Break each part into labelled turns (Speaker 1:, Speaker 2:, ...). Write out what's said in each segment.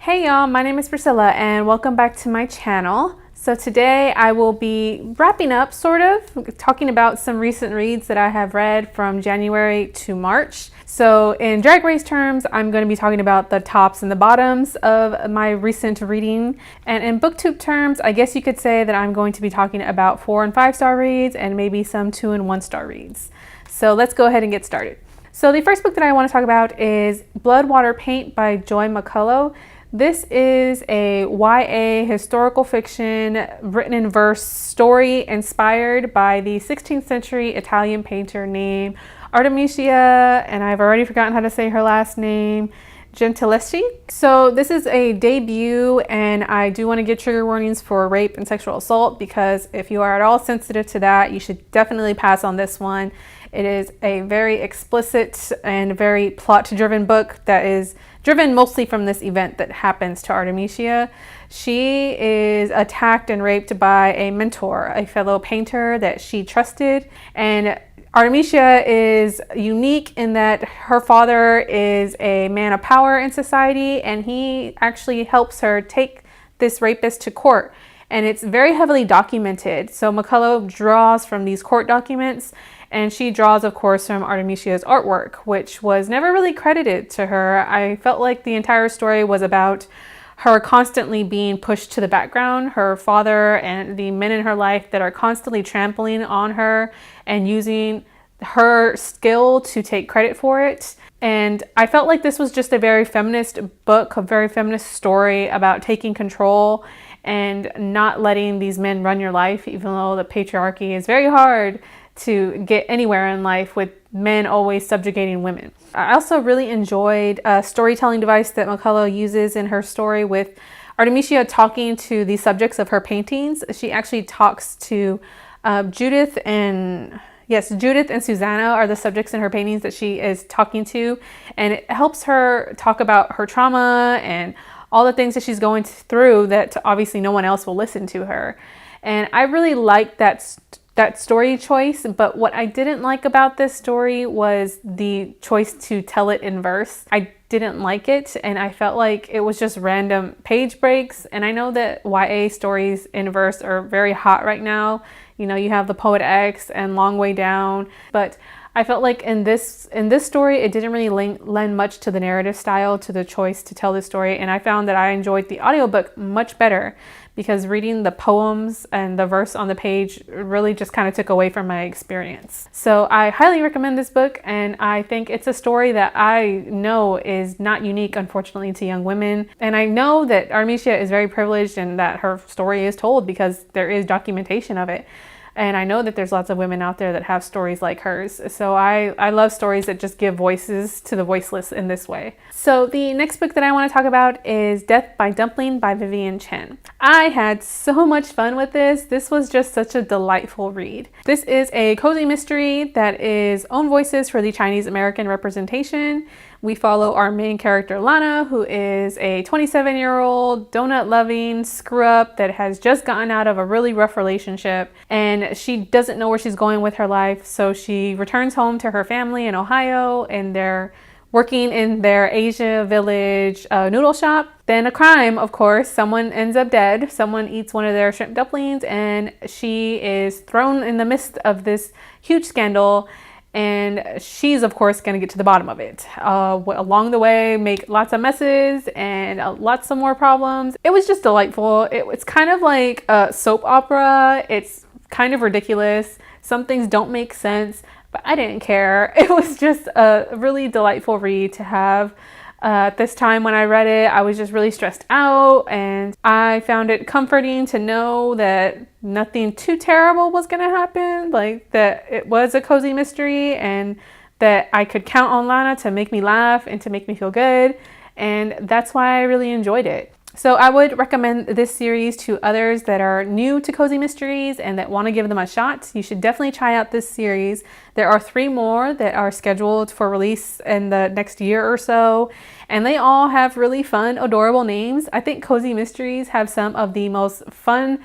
Speaker 1: Hey y'all, my name is Priscilla and welcome back to my channel. So today I will be wrapping up, talking about some recent reads that I have read from January to March. So in Drag Race terms, I'm going to be talking about the tops and the bottoms of my recent reading. And in BookTube terms, I guess you could say that I'm going to be talking about 4- and 5-star reads and maybe some 2- and 1-star reads. So let's go ahead and get started. So the first book that I want to talk about is Blood, Water, Paint by Joy McCullough. This is a YA historical fiction written in verse story inspired by the 16th century Italian painter named Artemisia, and I've already forgotten how to say her last name, Gentileschi. So this is a debut, and I do want to give trigger warnings for rape and sexual assault because if you are at all sensitive to that, you should definitely pass on this one. It is a very explicit and very plot-driven book that is driven mostly from this event that happens to Artemisia. She is attacked and raped by a mentor, a fellow painter that she trusted. And Artemisia is unique in that her father is a man of power in society, and he actually helps her take this rapist to court. And it's very heavily documented. So McCullough draws from these court documents, and she draws, of course, from Artemisia's artwork, which was never really credited to her. I felt like the entire story was about her constantly being pushed to the background, her father and the men in her life that are constantly trampling on her and using her skill to take credit for it. And I felt like this was just a very feminist book, a very feminist story about taking control and not letting these men run your life, even though the patriarchy is very hard to get anywhere in life with men always subjugating women. I also really enjoyed a storytelling device that McCullough uses in her story with Artemisia talking to the subjects of her paintings. She actually talks to Judith and Susanna are the subjects in her paintings that she is talking to, and it helps her talk about her trauma and all the things that she's going through that obviously no one else will listen to her. And I really liked that story choice, but what I didn't like about this story was the choice to tell it in verse. I didn't like it, and I felt like it was just random page breaks. And I know that YA stories in verse are very hot right now. You know, you have The Poet X and Long Way Down, but I felt like in this story, it didn't really lend much to the narrative style, to the choice to tell this story. And I found that I enjoyed the audiobook much better because reading the poems and the verse on the page really just kind of took away from my experience. So I highly recommend this book, and I think it's a story that I know is not unique, unfortunately, to young women. And I know that Artemisia is very privileged and that her story is told because there is documentation of it. And I know that there's lots of women out there that have stories like hers. So I love stories that just give voices to the voiceless in this way. So the next book that I want to talk about is Death by Dumpling by Vivian Chen. I had so much fun with this. This was just such a delightful read. This is a cozy mystery that is own voices for the Chinese American representation. We follow our main character, Lana, who is a 27-year-old donut-loving screw-up that has just gotten out of a really rough relationship, and she doesn't know where she's going with her life, so she returns home to her family in Ohio, and they're working in their Asia Village noodle shop. Then a crime, of course. Someone ends up dead. Someone eats one of their shrimp dumplings, and she is thrown in the midst of this huge scandal. And she's, of course, going to get to the bottom of it. Along the way, make lots of messes and lots of more problems. It was just delightful. It's kind of like a soap opera. It's kind of ridiculous. Some things don't make sense, but I didn't care. It was just a really delightful read to have. At this time when I read it, I was just really stressed out, and I found it comforting to know that nothing too terrible was going to happen, like that it was a cozy mystery and that I could count on Lana to make me laugh and to make me feel good, and that's why I really enjoyed it. So I would recommend this series to others that are new to cozy mysteries and that want to give them a shot. You should definitely try out this series. There are 3 more that are scheduled for release in the next year or so, and they all have really fun, adorable names. I think cozy mysteries have some of the most fun,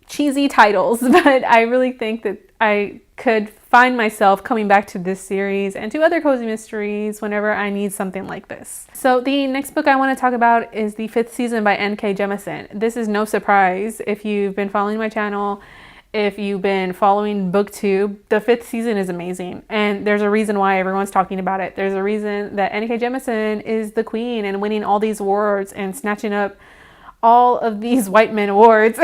Speaker 1: cheesy titles, but I really think that I could find myself coming back to this series and to other cozy mysteries whenever I need something like this. So the next book I want to talk about is The Fifth Season by N.K. Jemisin. This is no surprise if you've been following my channel. If you've been following BookTube, the fifth season is amazing. And there's a reason why everyone's talking about it. There's a reason that N.K. Jemisin is the queen and winning all these awards and snatching up all of these white men awards.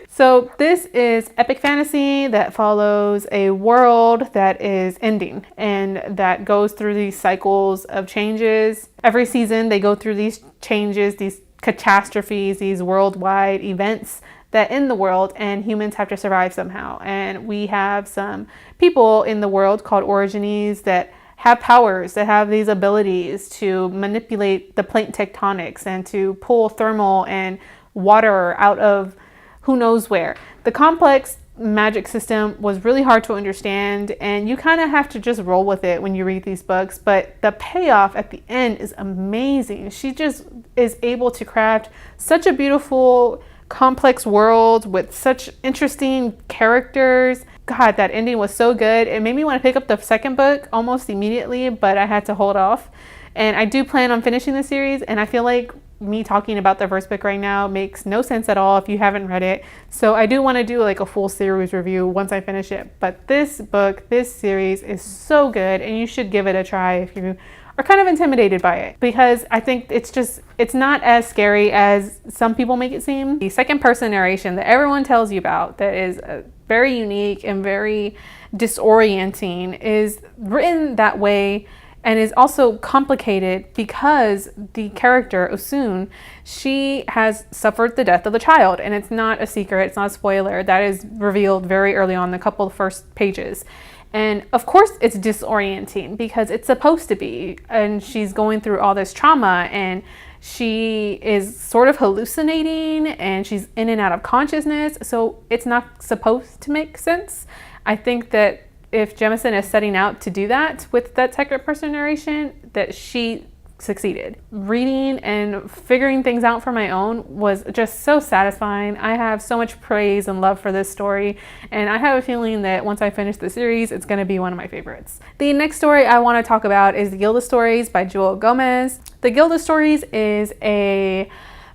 Speaker 1: So this is epic fantasy that follows a world that is ending and that goes through these cycles of changes. Every season they go through these changes, these catastrophes, these worldwide events that in the world, and humans have to survive somehow. And we have some people in the world called Origines that have powers, that have these abilities to manipulate the plate tectonics and to pull thermal and water out of who knows where. The complex magic system was really hard to understand, and you kind of have to just roll with it when you read these books, but the payoff at the end is amazing. She just is able to craft such a beautiful complex world with such interesting characters. God, that ending was so good. It made me want to pick up the second book almost immediately, but I had to hold off. And I do plan on finishing the series, and I feel like me talking about the first book right now makes no sense at all if you haven't read it. So I do want to do like a full series review once I finish it. But this book, this series is so good, and you should give it a try if you are kind of intimidated by it, because I think it's not as scary as some people make it seem. The second person narration that everyone tells you about that is very unique and very disorienting is written that way, and is also complicated because the character Usun, she has suffered the death of a child, and it's not a secret, it's not a spoiler. That is revealed very early on, the couple of first pages. And of course it's disorienting because it's supposed to be, and she's going through all this trauma, and she is sort of hallucinating, and she's in and out of consciousness, so it's not supposed to make sense. I think that if Jemisin is setting out to do that with that second person narration, that she succeeded. Reading and figuring things out for my own was just so satisfying. I have so much praise and love for this story, and I have a feeling that once I finish the series, it's going to be one of my favorites. The next story I want to talk about is The Gilda Stories by Joelle Gomez. The Gilda Stories is a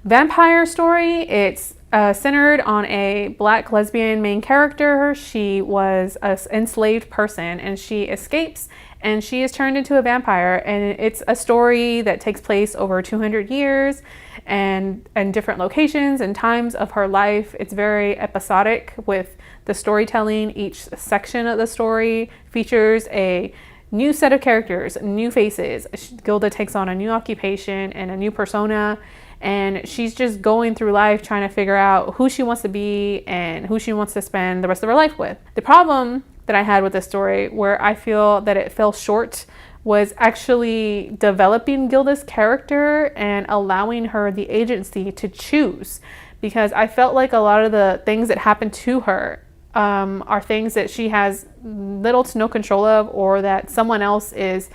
Speaker 1: vampire story. It's centered on a Black lesbian main character. She was an enslaved person, and she escapes, and she is turned into a vampire. And it's a story that takes place over 200 years and different locations and times of her life. It's very episodic with the storytelling. Each section of the story features a new set of characters, new faces. Gilda takes on a new occupation and a new persona, and she's just going through life trying to figure out who she wants to be and who she wants to spend the rest of her life with. The problem that I had with this story, where I feel that it fell short, was actually developing Gilda's character and allowing her the agency to choose, because I felt like a lot of the things that happened to her are things that she has little to no control of, or that someone else is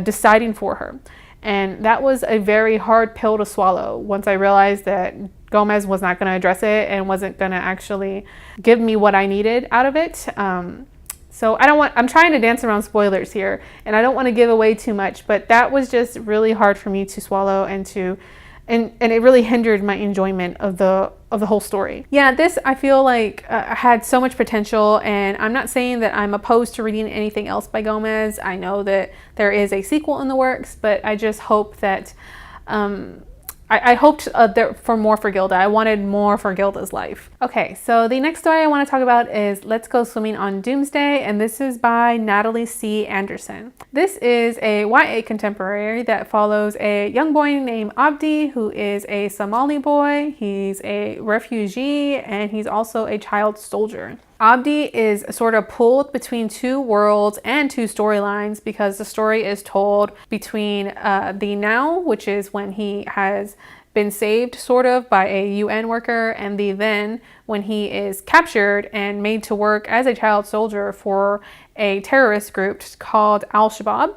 Speaker 1: deciding for her. And that was a very hard pill to swallow once I realized that Gomez was not going to address it and wasn't going to actually give me what I needed out of it. So I'm trying to dance around spoilers here, and I don't want to give away too much, but that was just really hard for me to swallow, and it really hindered my enjoyment of the whole story. Yeah, this I feel like had so much potential, and I'm not saying that I'm opposed to reading anything else by Gomez. I know that there is a sequel in the works, but I just hope that I hoped for more for Gilda. I wanted more for Gilda's life. Okay, so the next story I want to talk about is Let's Go Swimming on Doomsday, and this is by Natalie C. Anderson. This is a YA contemporary that follows a young boy named Abdi, who is a Somali boy. He's a refugee, and he's also a child soldier. Abdi is sort of pulled between two worlds and two storylines, because the story is told between the now, which is when he has been saved sort of by a UN worker, and the then, when he is captured and made to work as a child soldier for a terrorist group called Al-Shabaab.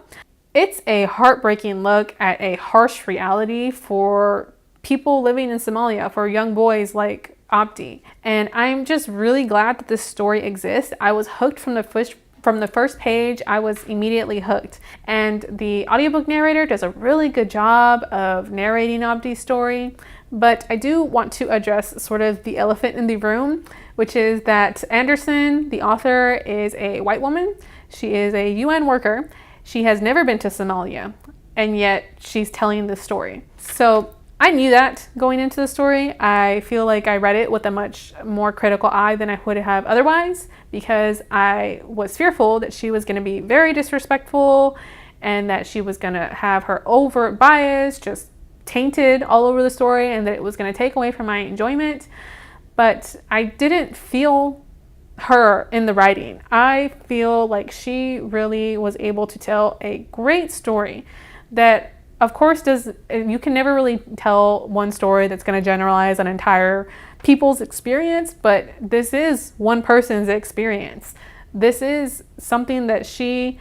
Speaker 1: It's a heartbreaking look at a harsh reality for people living in Somalia, for young boys like Abdi. And I'm just really glad that this story exists. I was hooked from the From the first page, I was immediately hooked. And the audiobook narrator does a really good job of narrating Abdi's story. But I do want to address sort of the elephant in the room, which is that Anderson, the author, is a white woman. She is a UN worker. She has never been to Somalia, and yet she's telling this story. So I knew that going into the story. I feel like I read it with a much more critical eye than I would have otherwise, because I was fearful that she was going to be very disrespectful and that she was going to have her overt bias just tainted all over the story, and that it was going to take away from my enjoyment. But I didn't feel her in the writing. I feel like she really was able to tell a great story that, of course, you can never really tell one story that's going to generalize an entire people's experience, but this is one person's experience. This is something that she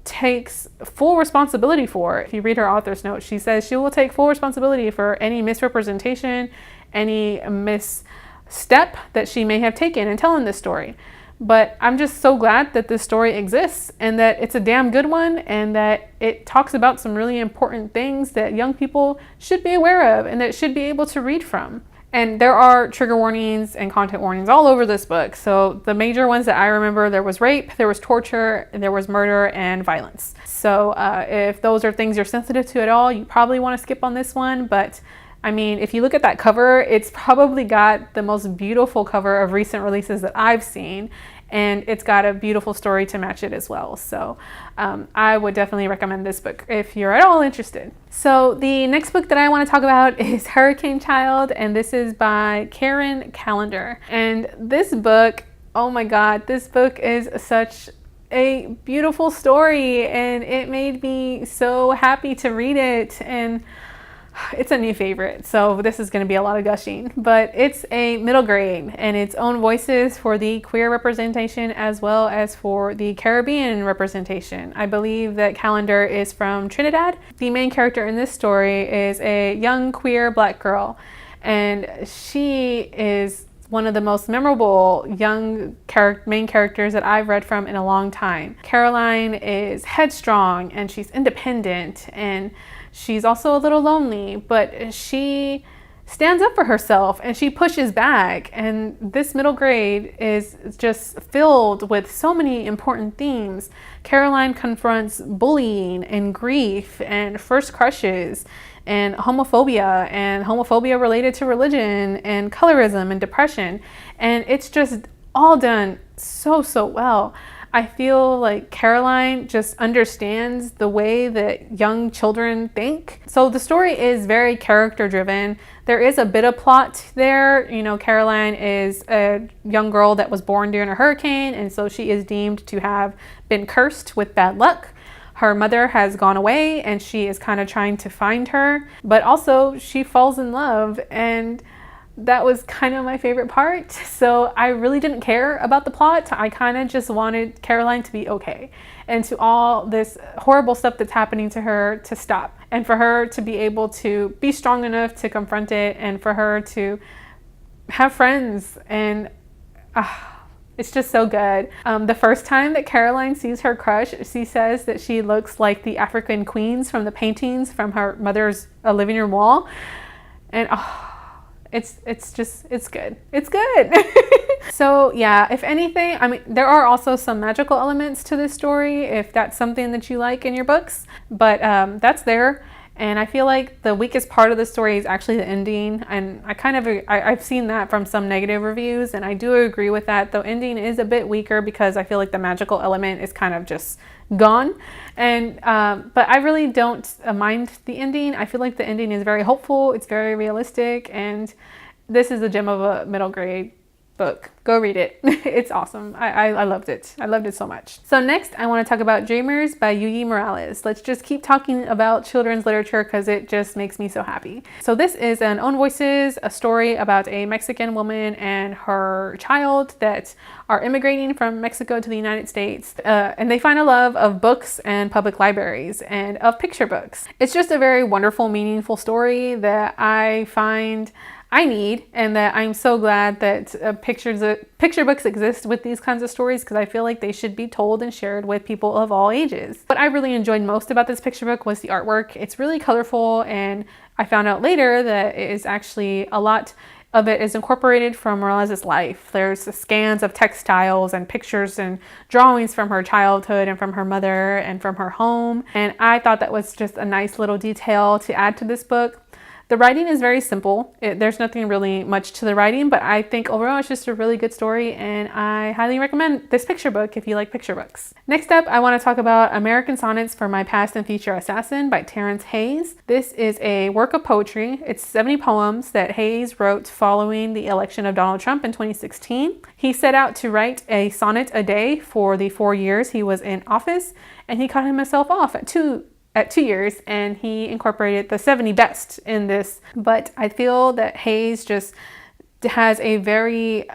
Speaker 1: takes full responsibility for. If you read her author's note, she says she will take full responsibility for any misrepresentation, any misstep that she may have taken in telling this story. But I'm just so glad that this story exists, and that it's a damn good one, and that it talks about some really important things that young people should be aware of and that should be able to read from. And there are trigger warnings and content warnings all over this book. So the major ones that I remember, there was rape, there was torture, there was murder and violence. So if those are things you're sensitive to at all, you probably want to skip on this one. But I mean, if you look at that cover, it's probably got the most beautiful cover of recent releases that I've seen. And it's got a beautiful story to match it as well. So I would definitely recommend this book if you're at all interested. So the next book that I want to talk about is Hurricane Child, and this is by Karen Callender. And this book, oh my God, this book is such a beautiful story, and it made me so happy to read it. And it's a new favorite, so this is going to be a lot of gushing, but it's a middle grade, and its own voices for the queer representation as well as for the Caribbean representation. I believe that Callender is from Trinidad. The main character in this story is a young queer Black girl, and she is one of the most memorable young main characters that I've read from in a long time. Caroline is headstrong, and she's independent, and she's also a little lonely, but she stands up for herself and she pushes back. And this middle grade is just filled with so many important themes. Caroline confronts bullying and grief and first crushes and homophobia related to religion and colorism and depression. And it's just all done so well. I feel like Caroline just understands the way that young children think. So the story is very character driven. There is a bit of plot there. You know, Caroline is a young girl that was born during a hurricane, and so she is deemed to have been cursed with bad luck. Her mother has gone away, and she is kind of trying to find her, but also she falls in love, and that was kind of my favorite part. So I really didn't care about the plot. I kind of just wanted Caroline to be okay, and to all this horrible stuff that's happening to her to stop, and for her to be able to be strong enough to confront it, and for her to have friends. And it's just so good. The first time that Caroline sees her crush, she says that she looks like the African queens from the paintings from her mother's living room wall. And it's good. It's good. So yeah, if anything, I mean, there are also some magical elements to this story if that's something that you like in your books, but that's there. And I feel like the weakest part of the story is actually the ending. And I've seen that from some negative reviews, and I do agree with that. The ending is a bit weaker because I feel like the magical element is kind of just gone. And but I really don't mind the ending. I feel like the ending is very hopeful. It's very realistic, and this is a gem of a middle grade book. Go read it. It's awesome. I loved it. I loved it so much. So next, I want to talk about Dreamers by Yuyi Morales. Let's just keep talking about children's literature because it just makes me so happy. So this is an Own Voices, a story about a Mexican woman and her child that are immigrating from Mexico to the United States, and they find a love of books and public libraries and of picture books. It's just a very wonderful, meaningful story that I find I need, and that I'm so glad that picture books exist with these kinds of stories, because I feel like they should be told and shared with people of all ages. What I really enjoyed most about this picture book was the artwork. It's really colorful, and I found out later that it is actually a lot of it is incorporated from Morales' life. There's scans of textiles and pictures and drawings from her childhood and from her mother and from her home. And I thought that was just a nice little detail to add to this book. The writing is very simple. There's nothing really much to the writing, but I think overall it's just a really good story, and I highly recommend this picture book if you like picture books. Next up, I want to talk about American Sonnets for My Past and Future Assassin by Terrance Hayes. This is a work of poetry. It's 70 poems that Hayes wrote following the election of Donald Trump in 2016. He set out to write a sonnet a day for the 4 years he was in office, and he cut himself off at 2 years, and he incorporated the 70 best in this. But I feel that Hayes just has a very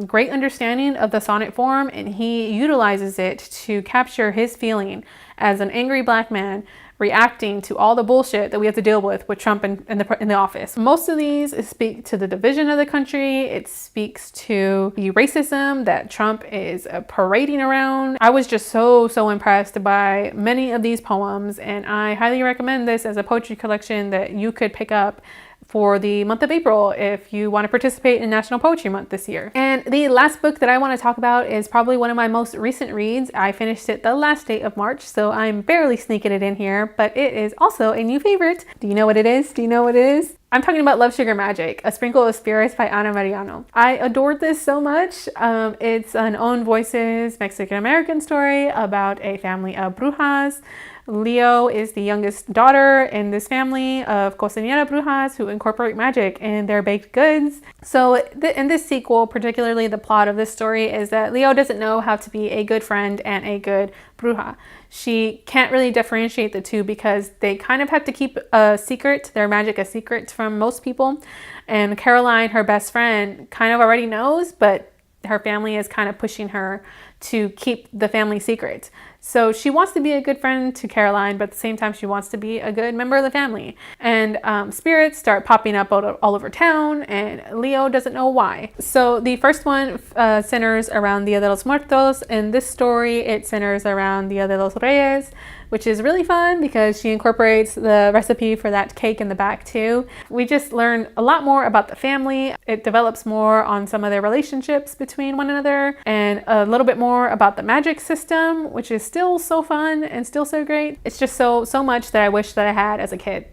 Speaker 1: great understanding of the sonnet form, and he utilizes it to capture his feeling as an angry Black man reacting to all the bullshit that we have to deal with Trump in the office. Most of these speak to the division of the country. It speaks to the racism that Trump is parading around. I was just so impressed by many of these poems, and I highly recommend this as a poetry collection that you could pick up for the month of April if you want to participate in National Poetry Month this year. And the last book that I want to talk about is probably one of my most recent reads. I finished it the last day of March, so I'm barely sneaking it in here, but it is also a new favorite. Do you know what it is? Do you know what it is? I'm talking about Love, Sugar, Magic, A Sprinkle of Spirits by Meriano. I adored this so much. It's an own voices Mexican-American story about a family of brujas. Leo is the youngest daughter in this family of cocinera brujas who incorporate magic in their baked goods. So in this sequel, particularly the plot of this story is that Leo doesn't know how to be a good friend and a good bruja. She can't really differentiate the two because they kind of have to keep a secret, their magic a secret from most people. And Caroline, her best friend, kind of already knows, but her family is kind of pushing her to keep the family secret. So she wants to be a good friend to Caroline, but at the same time she wants to be a good member of the family. And spirits start popping up all over town, and Leo doesn't know why. So the first one centers around Dia de los Muertos. In this story, it centers around Dia de los Reyes, which is really fun because she incorporates the recipe for that cake in the back too. We just learn a lot more about the family. It develops more on some of their relationships between one another, and a little bit more about the magic system, which is still so fun and still so great. It's just so much that I wish that I had as a kid.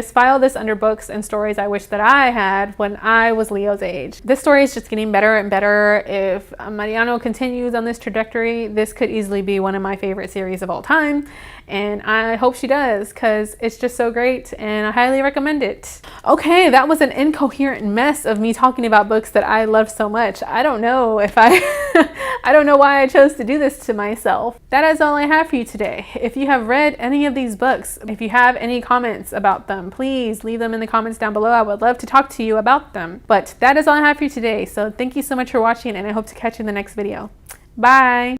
Speaker 1: File this under books and stories I wish that I had when I was Leo's age. This story is just getting better and better. If Meriano continues on this trajectory, this could easily be one of my favorite series of all time. And I hope she does, because it's just so great and I highly recommend it. Okay, that was an incoherent mess of me talking about books that I love so much. I don't know if I don't know why I chose to do this to myself. That is all I have for you today. If you have read any of these books, if you have any comments about them, please leave them in the comments down below. I would love to talk to you about them. But that is all I have for you today. So thank you so much for watching, and I hope to catch you in the next video. Bye!